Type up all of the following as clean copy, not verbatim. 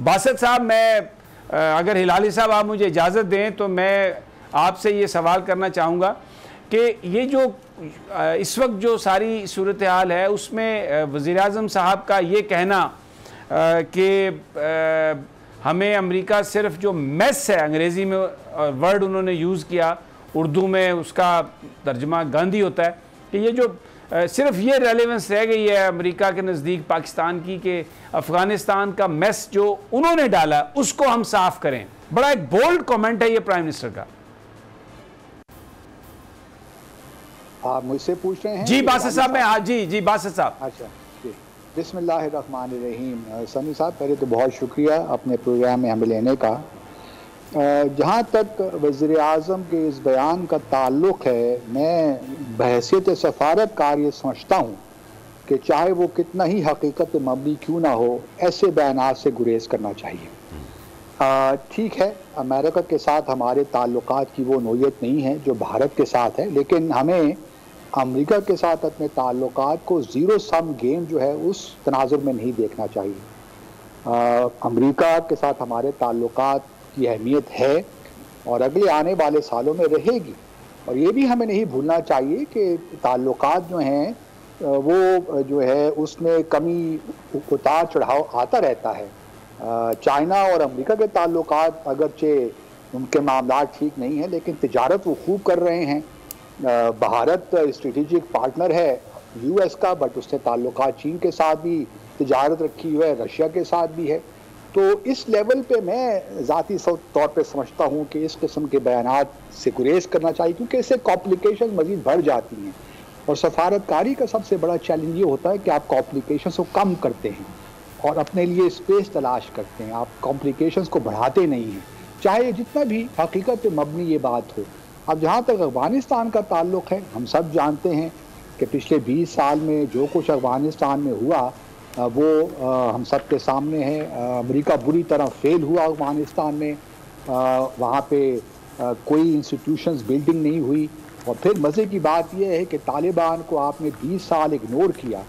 باسط صاحب، میں اگر ہلالی صاحب آپ مجھے اجازت دیں تو میں آپ سے یہ سوال کرنا چاہوں گا کہ یہ جو اس وقت جو ساری صورتحال ہے اس میں وزیر اعظم صاحب کا یہ کہنا کہ ہمیں امریکہ صرف جو میس ہے، انگریزی میں ورڈ انہوں نے یوز کیا، اردو میں اس کا ترجمہ گاندھی ہوتا ہے، کہ یہ جو صرف یہ ریلیونس رہ گئی ہے امریکہ کے نزدیک پاکستان کی کہ افغانستان کا میس جو انہوں نے ڈالا اس کو ہم صاف کریں. بڑا ایک بولڈ کامنٹ ہے یہ پرائم منسٹر کا. آپ مجھ سے پوچھ رہے ہیں؟ جی باسط صاحب، میں جی باسط صاحب. اچھا جی، بسم اللہ الرحمن الرحیم. سمی صاحب، پہلے تو بہت شکریہ اپنے پروگرام میں ہمیں لینے کا. جہاں تک وزیر اعظم کے اس بیان کا تعلق ہے، میں بحیثیت سفارت کار یہ سمجھتا ہوں کہ چاہے وہ کتنا ہی حقیقت مبنی کیوں نہ ہو، ایسے بیانات سے گریز کرنا چاہیے. ٹھیک ہے، امریکہ کے ساتھ ہمارے تعلقات کی وہ نوعیت نہیں ہے جو بھارت کے ساتھ ہے، لیکن ہمیں امریکہ کے ساتھ اپنے تعلقات کو زیرو سم گیم جو ہے اس تناظر میں نہیں دیکھنا چاہیے. امریکہ کے ساتھ ہمارے تعلقات کی اہمیت ہے اور اگلے آنے والے سالوں میں رہے گی، اور یہ بھی ہمیں نہیں بھولنا چاہیے کہ تعلقات جو ہیں وہ جو ہے اس میں کمی اتار چڑھاؤ آتا رہتا ہے. چائنا اور امریکہ کے تعلقات اگرچہ ان کے معاملات ٹھیک نہیں ہیں، لیکن تجارت وہ خوب کر رہے ہیں. بھارت اسٹریٹجک پارٹنر ہے یو ایس کا، بٹ اس نے تعلقات چین کے ساتھ بھی تجارت رکھی ہوئی ہے، رشیا کے ساتھ بھی ہے. تو اس لیول پہ میں ذاتی طور پہ سمجھتا ہوں کہ اس قسم کے بیانات سے گریز کرنا چاہیے، کیونکہ اس سے کمپلیکیشن مزید بڑھ جاتی ہیں. اور سفارتکاری کا سب سے بڑا چیلنج یہ ہوتا ہے کہ آپ کمپلیکیشنز کو کم کرتے ہیں اور اپنے لیے اسپیس تلاش کرتے ہیں، آپ کمپلیکیشنز کو بڑھاتے نہیں ہیں، چاہے جتنا بھی حقیقت پہ مبنی یہ بات ہو. اب جہاں تک افغانستان کا تعلق ہے، ہم سب جانتے ہیں کہ پچھلے 20 سال میں جو کچھ افغانستان میں ہوا وہ ہم سب کے سامنے ہے. امریکہ بری طرح فیل ہوا افغانستان میں، وہاں پہ کوئی انسٹیٹیوشنز بلڈنگ نہیں ہوئی. اور پھر مزے کی بات یہ ہے کہ طالبان کو آپ نے 20 سال اگنور کیا،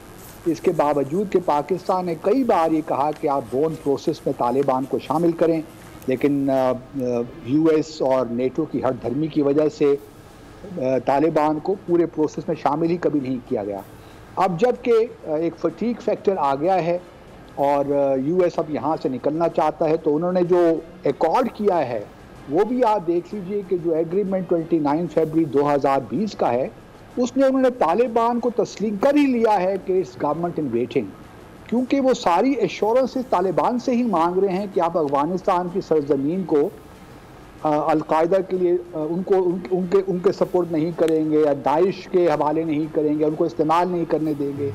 اس کے باوجود کہ پاکستان نے کئی بار یہ کہا کہ آپ بون پروسیس میں طالبان کو شامل کریں، لیکن یو ایس اور نیٹو کی ہٹ دھرمی کی وجہ سے طالبان کو پورے پروسیس میں شامل ہی کبھی نہیں کیا گیا. اب جب کہ ایک فٹیگ فیکٹر آ گیا ہے اور یو ایس اب یہاں سے نکلنا چاہتا ہے، تو انہوں نے جو ایکارڈ کیا ہے وہ بھی آپ دیکھ لیجئے کہ جو ایگریمنٹ 29 فروری 2020 کا ہے، اس میں انہوں نے طالبان کو تسلیم کر ہی لیا ہے کہ اٹس گورنمنٹ ان ویٹنگ، کیونکہ وہ ساری ایشورنس طالبان سے ہی مانگ رہے ہیں کہ آپ افغانستان کی سرزمین کو القاعدہ کے لیے ان کے سپورٹ نہیں کریں گے، یا داعش کے حوالے نہیں کریں گے، ان کو استعمال نہیں کرنے دیں گے.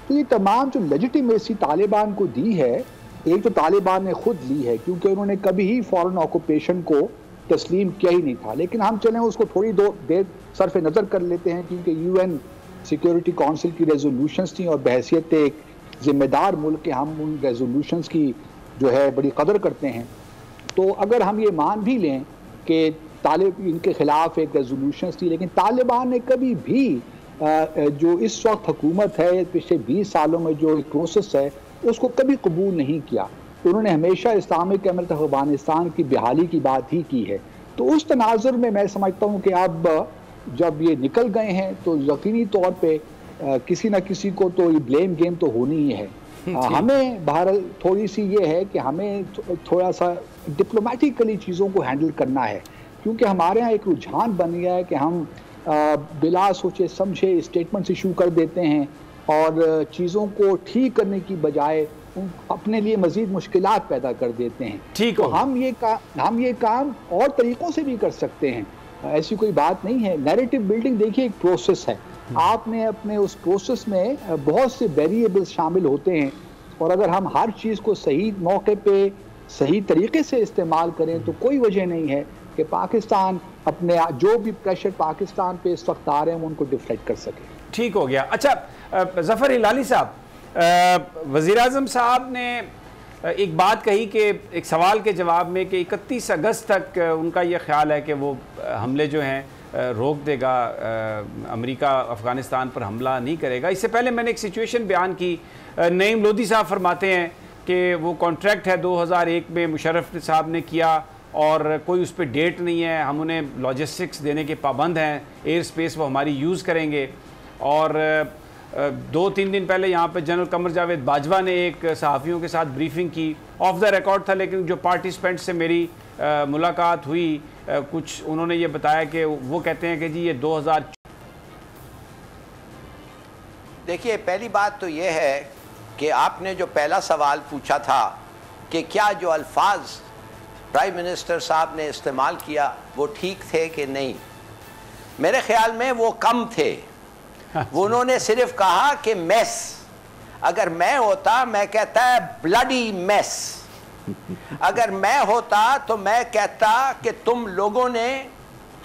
تو یہ تمام جو لیجیٹیمیسی طالبان کو دی ہے، ایک تو طالبان نے خود لی ہے کیونکہ انہوں نے کبھی ہی فورن آکوپیشن کو تسلیم کیا ہی نہیں تھا. لیکن ہم چلیں اس کو تھوڑی دیر صرف نظر کر لیتے ہیں، کیونکہ یو این سیکیورٹی کونسل کی ریزولوشنز تھیں اور بحیثیت ایک ذمہ دار ملک کے ہم ان ریزولوشنز کی جو ہے بڑی قدر کرتے ہیں. تو اگر ہم یہ مان بھی لیں کہ ان کے خلاف ایک ریزولوشنز تھی، لیکن طالبان نے کبھی بھی جو اس وقت حکومت ہے پچھلے 20 سالوں میں جو ایک پروسیس ہے اس کو کبھی قبول نہیں کیا. انہوں نے ہمیشہ اسلامک امارت افغانستان کی بحالی کی بات ہی کی ہے. تو اس تناظر میں سمجھتا ہوں کہ اب جب یہ نکل گئے ہیں تو یقینی طور پہ کسی نہ کسی کو تو یہ بلیم گیم تو ہونی ہی ہے. ہمیں بہرحال تھوڑی سی یہ ہے کہ ہمیں تھوڑا سا ڈپلومیٹکلی چیزوں کو ہینڈل کرنا ہے، کیونکہ ہمارے ہاں ایک رجحان بن گیا ہے کہ ہم بلا سوچے سمجھے اسٹیٹمنٹس ایشو کر دیتے ہیں اور چیزوں کو ٹھیک کرنے کی بجائے اپنے لیے مزید مشکلات پیدا کر دیتے ہیں. تو ہم یہ کام اور طریقوں سے بھی کر سکتے ہیں، ایسی کوئی بات نہیں ہے. نیریٹو بلڈنگ دیکھیے ایک پروسیس ہے، آپ نے اپنے اس پروسیس میں بہت سے ویریبلز شامل ہوتے ہیں، اور اگر ہم ہر چیز کو صحیح موقع پہ صحیح طریقے سے استعمال کریں تو کوئی وجہ نہیں ہے کہ پاکستان اپنے جو بھی پریشر پاکستان پہ اس وقت آ رہے ہیں ان کو ڈیفلیکٹ کر سکے. ٹھیک ہو گیا. اچھا ظفر ہلالی صاحب، وزیر اعظم صاحب نے ایک بات کہی کہ ایک سوال کے جواب میں کہ 31 اگست تک ان کا یہ خیال ہے کہ وہ حملے جو ہیں روک دے گا، امریکہ افغانستان پر حملہ نہیں کرے گا. اس سے پہلے میں نے ایک سچویشن بیان کی، نعیم لودھی صاحب فرماتے ہیں کہ وہ کانٹریکٹ ہے 2001 میں مشرف صاحب نے کیا اور کوئی اس پہ ڈیٹ نہیں ہے, ہم انہیں لاجسٹکس دینے کے پابند ہیں, ایئر سپیس وہ ہماری یوز کریں گے. اور 2-3 دن پہلے یہاں پہ جنرل قمر جاوید باجوہ نے ایک صحافیوں کے ساتھ بریفنگ کی, آف دا ریکارڈ تھا, لیکن جو پارٹیسپینٹ سے میری ملاقات ہوئی کچھ انہوں نے یہ بتایا کہ وہ کہتے ہیں کہ جی یہ 2000. دیکھیے پہلی بات تو یہ ہے کہ آپ نے جو پہلا سوال پوچھا تھا کہ کیا جو الفاظ پرائم منسٹر صاحب نے استعمال کیا وہ ٹھیک تھے کہ نہیں, میرے خیال میں وہ کم تھے. وہ انہوں نے صرف کہا کہ میس, اگر میں ہوتا میں کہتا ہے بلڈی میس, اگر میں ہوتا تو میں کہتا کہ تم لوگوں نے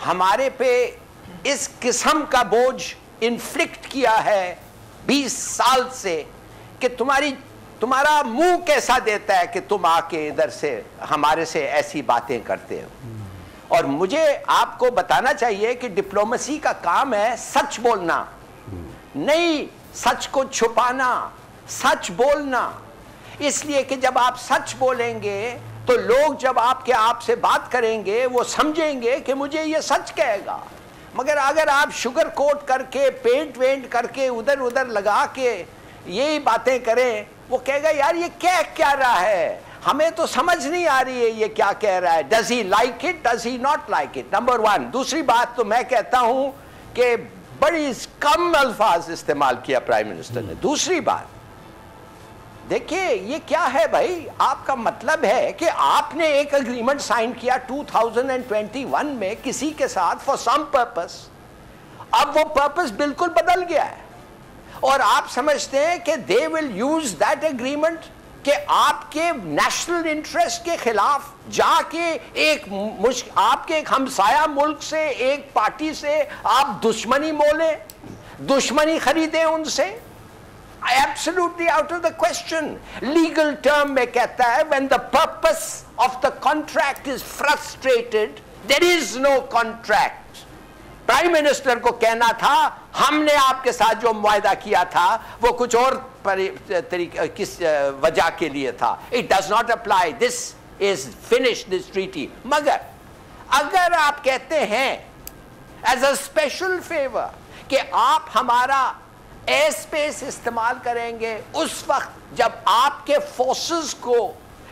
ہمارے پہ اس قسم کا بوجھ انفلکٹ کیا ہے 20 سال سے کہ تمہارا منہ کیسا دیتا ہے کہ تم آ کے ادھر سے ہمارے سے ایسی باتیں کرتے ہو. اور مجھے آپ کو بتانا چاہیے کہ ڈپلومیسی کا کام ہے سچ بولنا, نہیں سچ کو چھپانا, سچ بولنا. اس لیے کہ جب آپ سچ بولیں گے تو لوگ جب آپ سے بات کریں گے وہ سمجھیں گے کہ مجھے یہ سچ کہے گا. مگر اگر آپ شوگر کوٹ کر کے پینٹ وینٹ کر کے ادھر ادھر لگا کے یہی باتیں کریں, وہ کہے گا یار یہ کیا رہا ہے, ہمیں تو سمجھ نہیں آ رہی ہے یہ کیا کہہ رہا ہے. Does he like it, does he not like it, number 1. دوسری بات تو میں کہتا ہوں کہ بڑی کم الفاظ استعمال کیا پرائم منسٹر نے. دوسری بات دیکھیے یہ کیا ہے بھائی, آپ کا مطلب ہے کہ آپ نے ایک اگریمنٹ سائن کیا 2021 میں کسی کے ساتھ فار سم پرپس, اب وہ پرپس بالکل بدل گیا ہے اور آپ سمجھتے ہیں کہ دے ول یوز دیٹ اگریمنٹ کہ آپ کے نیشنل انٹرسٹ کے خلاف جا کے آپ کے ایک ہمسایہ ملک سے ایک پارٹی سے آپ دشمنی مولیں, دشمنی خریدیں ان سے. Absolutely out of the question. Legal term میں کہتا ہے when the purpose of the contract is frustrated, there is no contract. Prime minister کو کہنا تھا ہم نے آپ کے ساتھ جو معاہدہ کیا تھا وہ کچھ اور کس وجہ کے لیے تھا. It does not apply. This is finished, this treaty. مگر اگر آپ کہتے ہیں as a special favor کہ آپ ہمارا ایئر اسپیس استعمال کریں گے اس وقت جب آپ کے فورسز کو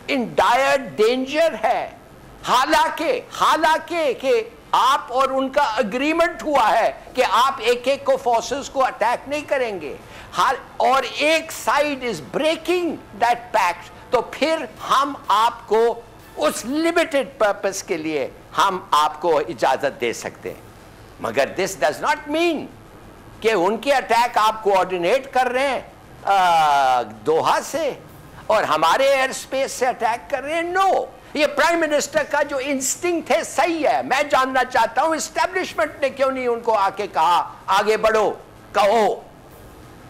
ان ڈائر ڈینجر ہے, حالانکہ کہ آپ اور ان کا اگریمنٹ ہوا ہے کہ آپ ایک ایک کو فورسز کو اٹیک نہیں کریں گے, اور ایک side is breaking that packet, تو پھر ہم آپ کو اس لمیٹڈ پرپس کے لیے ہم آپ کو اجازت دے سکتے ہیں. مگر دس ڈز ناٹ مین کہ ان کے اٹیک آپ کوآرڈینیٹ کر رہے ہیں دوحہ سے اور ہمارے ایئر سپیس سے اٹیک کر رہے ہیں. نو, یہ پرائم منسٹر کا جو انسٹنکٹ ہے صحیح ہے. میں جاننا چاہتا ہوں اسٹیبلشمنٹ نے کیوں نہیں ان کو آ کے کہا آگے بڑھو, کہو,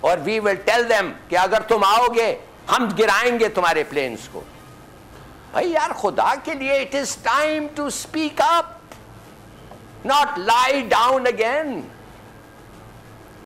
اور وی ول ٹیل دیم کہ اگر تم آؤ گے ہم گرائیں گے تمہارے پلینز کو. بھائی یار خدا کے لیے, it is time to speak up, not lie down again.